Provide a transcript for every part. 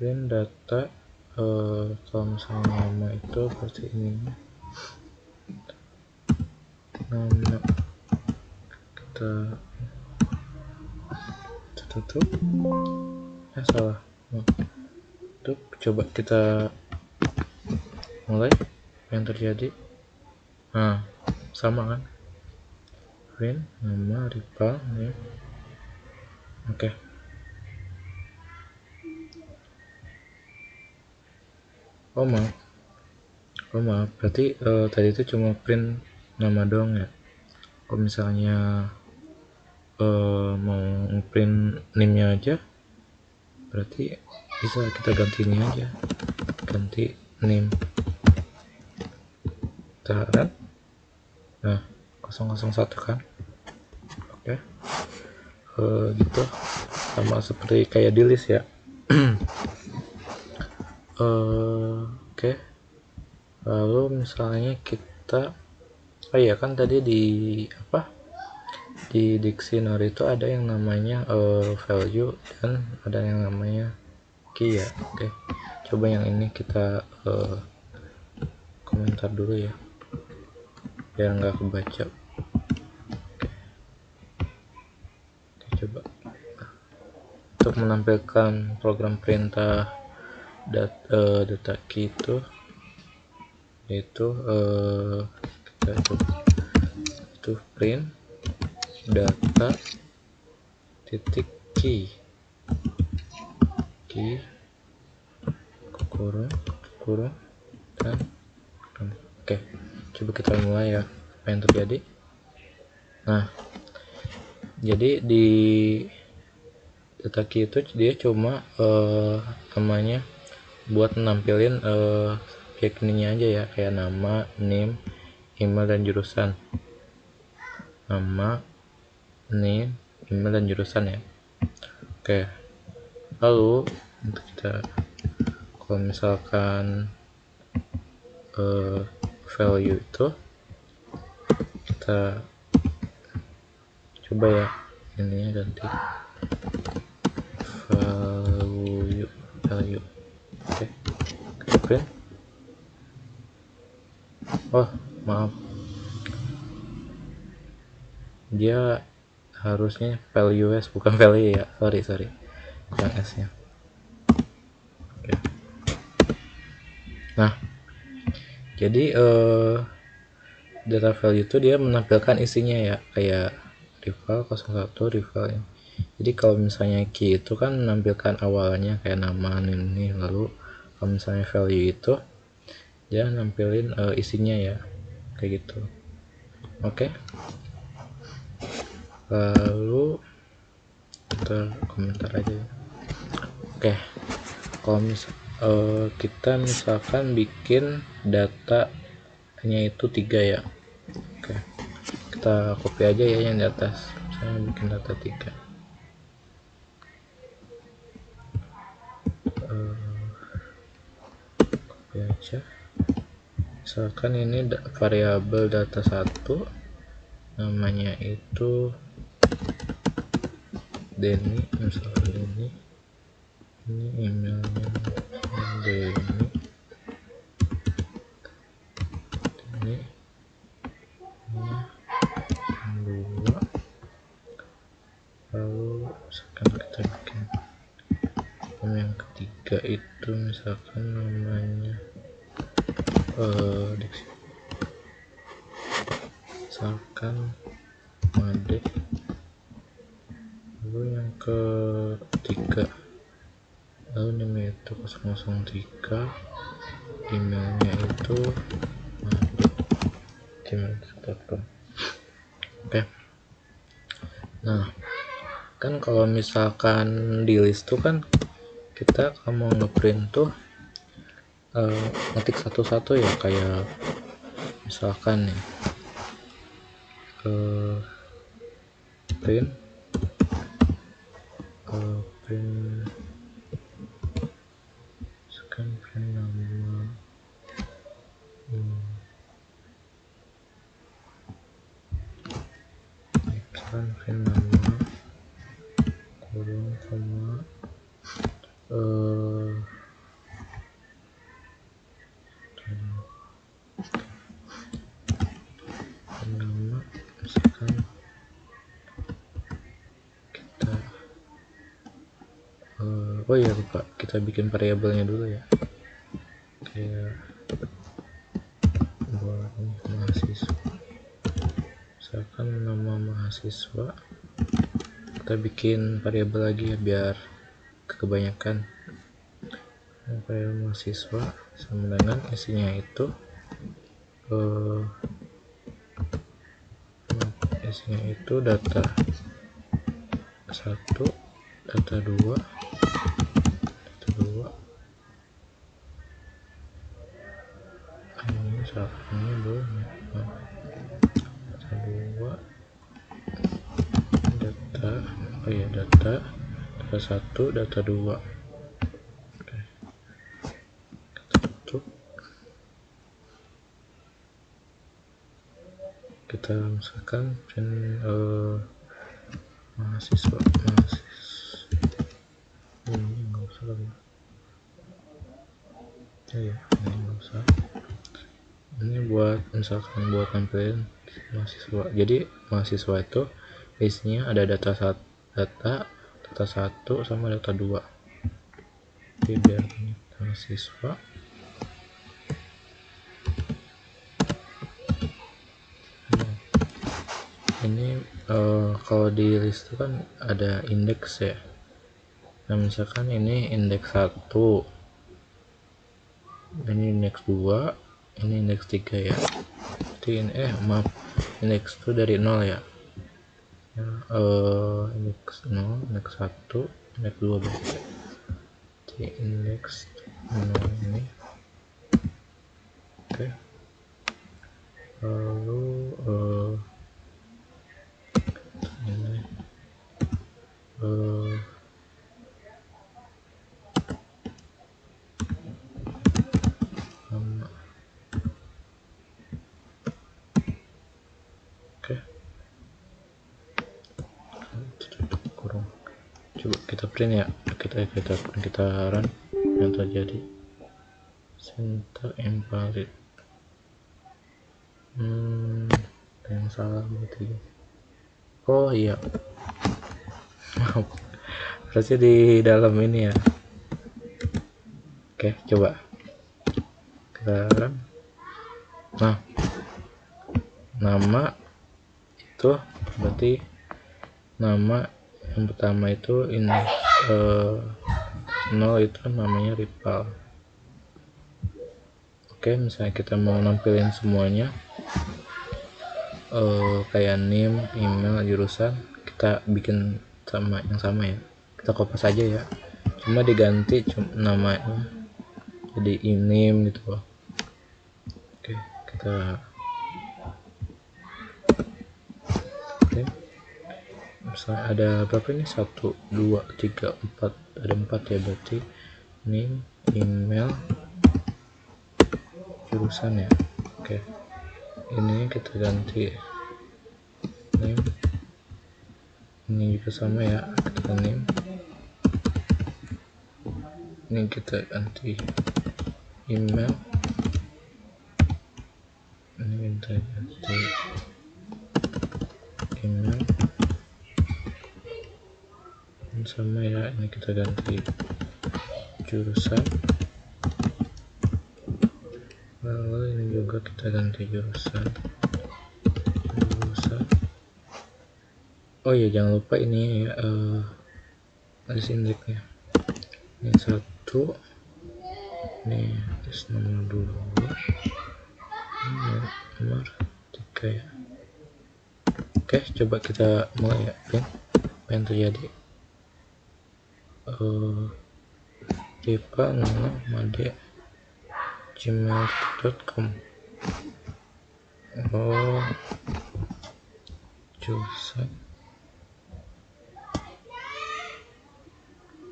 print data. Kalau misalnya nama itu berarti ini nama, kita tutup, salah tutup. Coba kita mulai yang terjadi. Nah, sama kan, print nama rival nih. Oke. Oh maaf, berarti tadi itu cuma print nama doang ya. Kalau misalnya mau print name-nya aja, berarti bisa kita ganti ini aja, ganti name tahanan. Nah, 001 kan. Oke. Gitu, sama seperti kayak di list ya. Oke. Lalu misalnya kita ya kan tadi di di dictionary itu ada yang namanya value dan ada yang namanya key ya. Oke, coba yang ini kita komentar dulu ya biar nggak kebaca. Oke, coba untuk menampilkan program perintah data key itu, yaitu kita coba itu print data titik key kurung dan oke, coba kita mulai ya apa yang terjadi. Nah, jadi di data key itu dia cuma namanya buat nampilin ininya aja ya, kayak nama, name, email, dan jurusan. Nama, name, email, dan jurusan ya. Oke, lalu untuk kita kalau misalkan value itu kita coba ya ininya ganti value. Oke, kita print. Oh maaf, dia harusnya value s bukan value ya, sorry kurang s nya. Oke. Nah, jadi data value itu dia menampilkan isinya ya, kayak rival 01 rival ya. Jadi kalau misalnya key itu kan menampilkan awalnya kayak nama ini, lalu kalau misalnya value itu dia nampilin isinya ya, kayak gitu. Oke. Lalu kita komentar aja ya. Oke, kalau kita misalkan bikin datanya itu 3 ya. Oke, kita copy aja ya yang di atas, saya bikin data 3. Copy aja, misalkan ini variabel data 1, namanya itu Denny, misalnya ini emailnya Denny, ini 2. Lalu misalkan kita bikin yang ketiga itu misalkan namanya misalkan Made. Lalu yang ketiga, lalu namanya itu 003, emailnya itu made@gmail.com. Oke. Nah, kan kalau misalkan di list tuh kan kita kalau mau ngeprint tuh ngetik satu-satu ya, kayak misalkan nih print misalkan print nama, misalkan print nama kurung koma oh iya lupa, kita bikin variabelnya dulu ya, kayak buat mahasiswa, misalkan nama mahasiswa, kita bikin variabel lagi ya biar kebanyakan. Variabel mahasiswa sama dengan isinya itu data 1, data 2, ini belum ya. Data 2, data 1, data 2. Oke. Kita tutup. Kita misalkan mahasiswa ini nggak usah lagi ya, ini nggak usah, ini buat misalkan buat tampilin mahasiswa. Jadi mahasiswa itu isinya ada data 1 sama data 2. Jadi biar ini mahasiswa, ini kalau di list itu kan ada indeks ya. Nah misalkan ini indeks 1, ini indeks 2, ini indeks 3 ya. Jadi maaf, indeks itu dari 0 ya. Indeks 0, indeks 1, indeks 2 berarti. Jadi indeks 0 ini. Oke. Lalu ini nama. Oke. Kurung. Coba kita print ya, kita run yang terjadi. Syntax invalid. Yang salah berarti. Oh iya, maaf, harusnya di dalam ini ya. Oke, coba kita run. Nah, nama itu berarti nama yang pertama itu ini 0 itu namanya rival. Oke, misalnya kita mau nampilin semuanya kayak name, email, jurusan, kita bikin yang sama ya, kita copy saja ya, cuma diganti namanya jadi name gitu loh. Oke, misalnya ada berapa ini, 1, 2, 3, 4, ada 4 ya, berarti name, email, jurusan ya. Oke, ini kita ganti name, ini juga sama ya, kita name, ini kita ganti email, ini kita ganti email, ini sama ya, ini kita ganti jurusan, lalu ini juga kita ganti jurusan. Oh iya, jangan lupa ini ya, ada indexnya. Ini 1, ini nomor 2, ini nomor 3 ya. Oke, coba kita mulai ya, apa yang terjadi. ripa@gmail.com. Jurusan.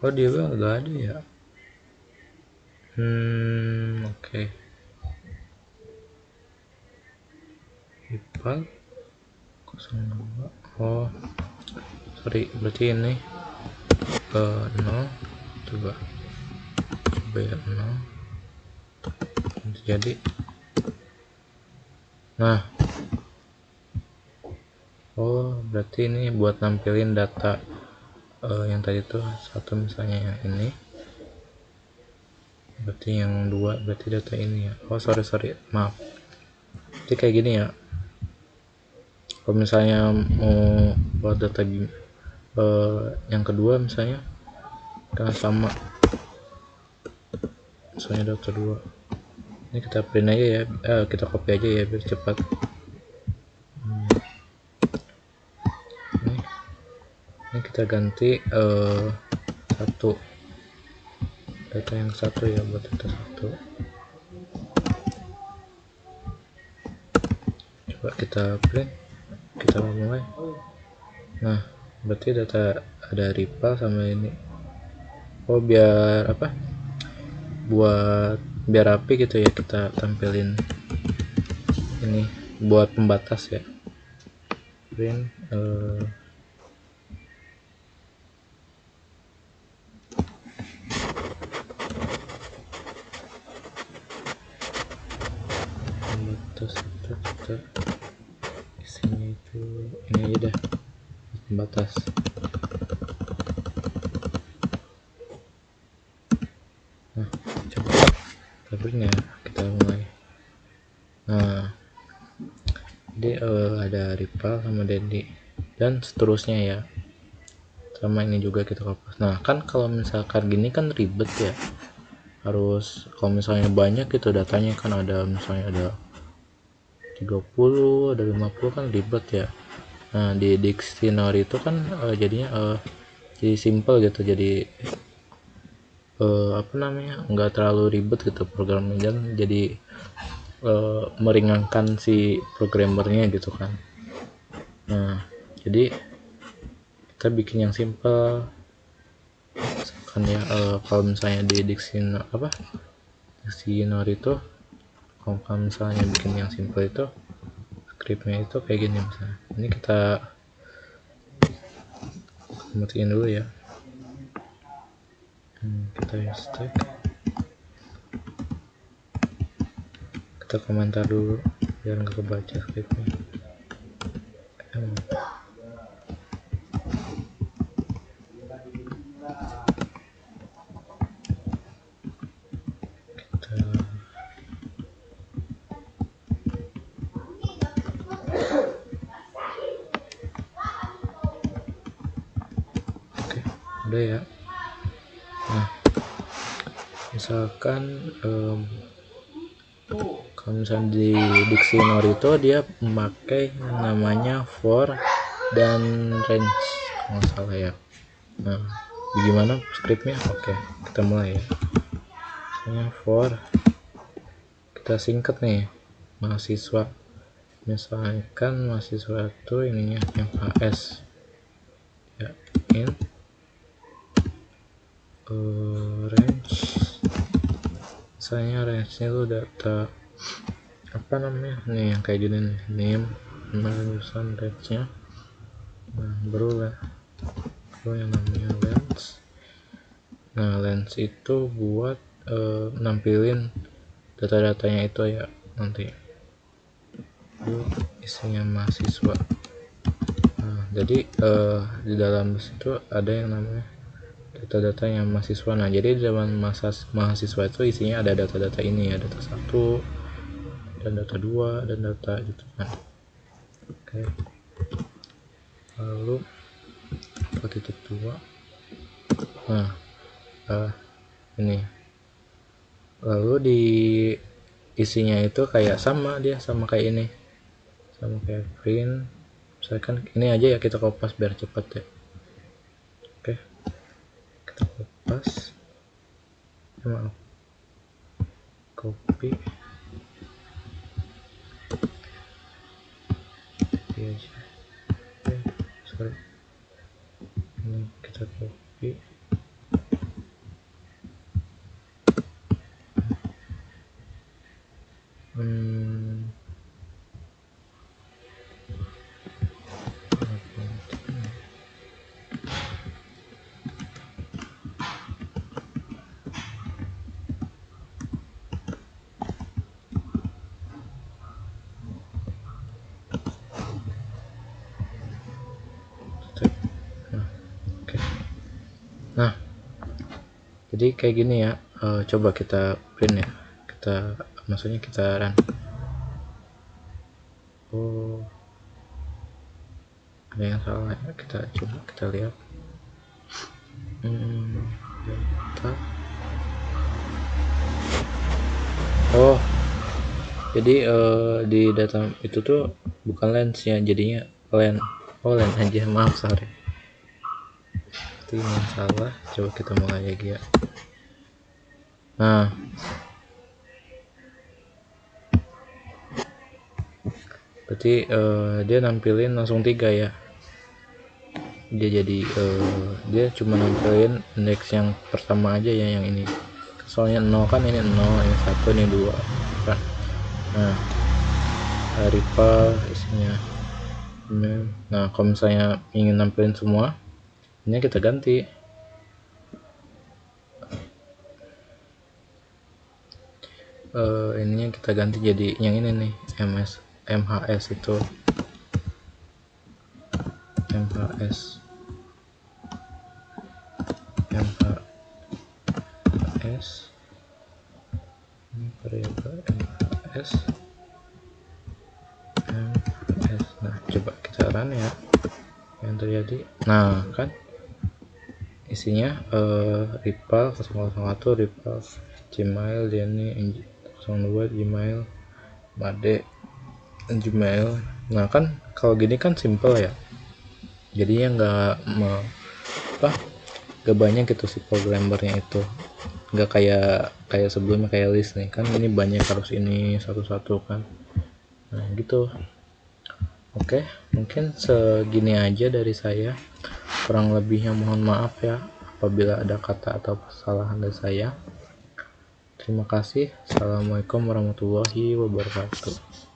Oh dia bilang nggak ada ya. Oke. Rival 02. Oh sorry, berarti ini 0 coba ya, 0 jadi. Nah, oh berarti ini buat nampilin data yang tadi tuh 1 misalnya yang ini, berarti yang 2 berarti data ini ya. Oh sorry maaf, jadi kayak gini ya. Kalau misalnya mau buat data yang kedua misalnya kan sama, misalnya data 2 ini kita print aja ya, kita copy aja ya biar cepat. Ini kita ganti satu, data yang satu ya, buat data satu. Coba kita print, kita mulai. Nah berarti data ada rival sama ini. Oh biar apa, biar rapi gitu ya, kita tampilin ini buat pembatas ya. Print pembatas itu kita isinya itu ini aja dah, pembatas. Nah coba kita print ya, kita mulai. Nah jadi ada rival sama Dedi dan seterusnya ya, sama ini juga kita hapus. Nah kan kalau misalkan gini kan ribet ya, harus kalau misalnya banyak gitu datanya kan, ada misalnya ada 30 ada 50 kan ribet ya. Nah di dictionary itu kan jadinya jadi simple gitu, jadi apa namanya, nggak terlalu ribet gitu programnya, dan jadi meringankan si programmernya gitu kan. Nah jadi kita bikin yang simple kan ya. Kalau misalnya di dictionary itu, kalau misalnya bikin yang simple itu scriptnya itu kayak gini. Misalnya ini kita matiin dulu ya, kita use tag, kita komentar dulu biar nggak kebaca scriptnya. Udah ya. Nah misalkan kalau misalnya di dictionary itu dia memakai namanya for dan range kalau nggak salah ya. Nah bagaimana scriptnya? Oke kita mulai ya. Misalnya for, kita singkat nih mahasiswa, misalkan mahasiswa itu ininya yang AS ya, in range, misalnya range nya itu data apa namanya nih, yang kayak gini nih, name, jurusan, range nya. Nah baru yang namanya lens. Nah lens itu buat nampilin data-datanya itu ya, nanti itu isinya mahasiswa. Nah jadi di dalam situ ada yang namanya data-data yang mahasiswa. Nah jadi di dalam mahasiswa itu isinya ada data-data ini ya, data 1 dan data 2 dan data gitu kan. Oke lalu titik 2. Nah ini lalu di isinya itu kayak sama, dia sama kayak ini, sama kayak print. Misalkan ini aja ya, kita kopas biar cepet ya. Oke kita kopas, maaf, copy aja. Sorry, ini kita copy. Nah jadi kayak gini ya. coba kita print ya, maksudnya kita run. Oh, ada yang salah ya, kita coba kita lihat. Data. Oh, jadi di data itu tuh bukan lensnya, jadinya len. Oh, len aja, maaf, sorry. Itu yang salah. Coba kita mulai lagi ya. Nah, berarti dia nampilin langsung 3 ya. Dia jadi dia cuma nampilin indeks yang pertama aja ya, yang ini. Soalnya 0 kan, ini 0, ini 1, ini 2 kan. Nah, rival isinya. Nah, kalau misalnya ingin nampilin semua, ini kita ganti. Ininya kita ganti jadi yang ini nih, MHS itu. MHS ini variabel MHS. Nah, coba kita run ya, yang terjadi. Nah, kan isinya rival 001, rival Gmail, Denny 02, Gmail, Made, Gmail. Nah, kan kalau gini kan simple ya, jadinya nggak banyak gitu si programmernya itu, nggak kayak sebelumnya kayak list nih kan, ini banyak, harus ini satu-satu kan. Nah gitu. Oke, mungkin segini aja dari saya, kurang lebihnya mohon maaf ya apabila ada kata atau kesalahan dari saya. Terima kasih. Assalamualaikum warahmatullahi wabarakatuh.